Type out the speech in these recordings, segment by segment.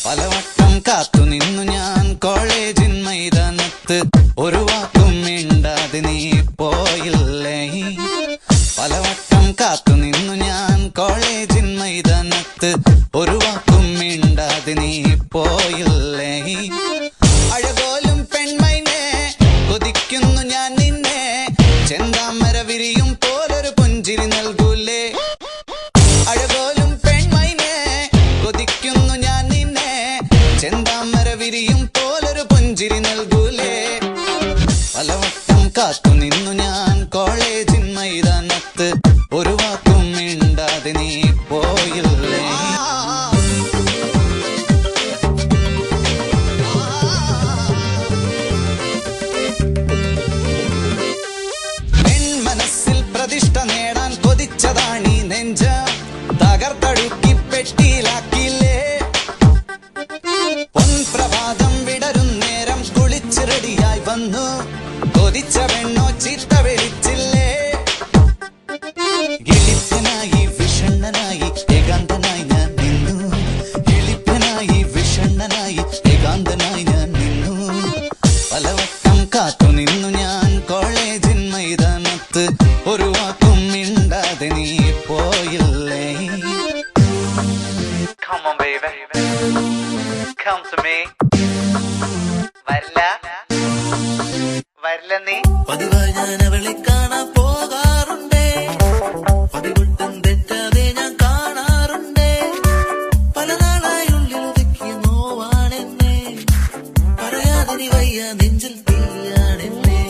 പലവട്ടം കാത്തു നിന്നു ഞാൻ കോളേജിൻ മൈതാനത്ത്, ഒരു വാക്കും മിണ്ടാതെ നീ പോയില്ലേ. പലവട്ടം കാത്തു നിന്നു ഞാൻ കോളേജിൻ മൈതാനത്ത്, ഒരു വാക്കും മിണ്ടാതെ നീ പോയില്ലേ. അഴകോലും പെൺമൈനെ കൊതിക്കുന്നു ഞാൻ നിന്നെ, ചെന്താമര വിരിയും പോലൊരു പുഞ്ചിരി നൽകൂലേ. അഴകോലും പെൺമൈനെ കൊതിക്കുന്നു ഞാൻ നിന്നെ, ചെന്താമര വിരിയും പോലൊരു പുഞ്ചിരി നൽകൂലേ. പലവട്ടം കാത്തു നിന്നു ഞാൻ കോളേജിൻ മൈതാനത്ത്, ഒരു വാക്കും മിണ്ടാതെ നീ പോയില്ലേ. പെൺമനസ്സിൽ പ്രതിഷ്ഠ നേടാൻ കൊതിച്ചതാണീ നെഞ്ച, തകർത്തടുക്കി പെട്ടിയിലാക്കിയില്ലേ. പൊൻപ്രഭാതം വിടരും നേരം കുളിച്ച് റെഡിയായി വന്നു, കൊതിച്ച പെണ്ണോ ചീത്ത വിളിച്ചില്ലേ. എളിപ്പനായി വിഷണ്ണനായി ഏകാന്തനായി ഞാൻ നിന്നു, എളിപ്പനായി വിഷണ്ണനായി ഏകാന്തനായി ഞാൻ നിന്നു. പലവട്ടം കാത്തു നിന്നു ഞാൻ കോളേജിൻ മൈതാനത്ത്, ഒരു വാക്കും മിണ്ടാതെ നീ പോയില്ലേ. Come on baby, come to me. വരില്ല നീ. പതിവായി ഞാൻ അവളെ കാണാൻ പോകാറുണ്ടേ, പതിവട്ടം തെറ്റാതെ ഞാൻ കാണാറുണ്ടേ. പല നാളായി ഉള്ളിൽ ഒതുക്കിയ നോവാണെന്നെ, പറയാതിനി വയ്യ നെഞ്ചിൽ തീയാണെന്നെ.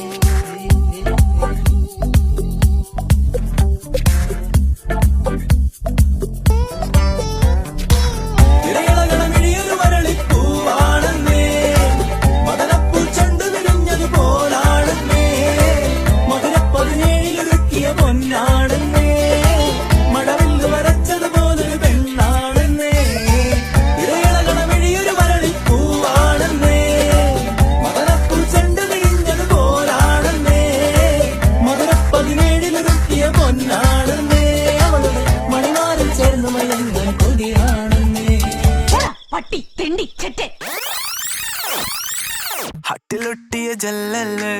ഹട്ടിലൊട്ടിയ ജല്ലല്ലേ,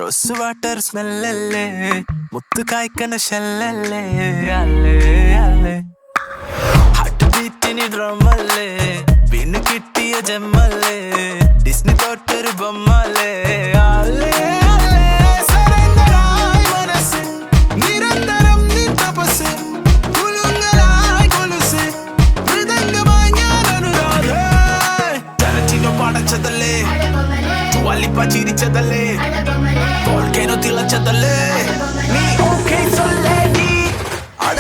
റോസ് വാട്ടർ സ്മെല്ലല്ലേ, മുത്തു കായ്ക്കണ ഷെല്ലല്ലേ. അല്ലേ അല്ലേ ഹാർട്ട് ബീറ്റിന് ഡ്രമ്മല്ലേ, വീണ് കിട്ടിയ ജമ്മല്ലേ, ഡിസ്നി തൊട്ടൊരു ബൊമ്മല്ലേ. അല്ലേ അല്ലേ സറണ്ടറായി മനസ്സ്, നിരന്തരം നീ തപസ്, കുലുങ്ങലായി കൊലുസ്, മൃദംഗമായി ഞാൻ അനുരാധ. തലച്ചിനോ പടച്ചതല്ലേ, വല്ലിപ്പ ചിരിച്ചതല്ലേ, വോൾക്കേനോ തിളച്ചതല്ലേ. നീ ഓക്കേ സൊല്ലേടി അട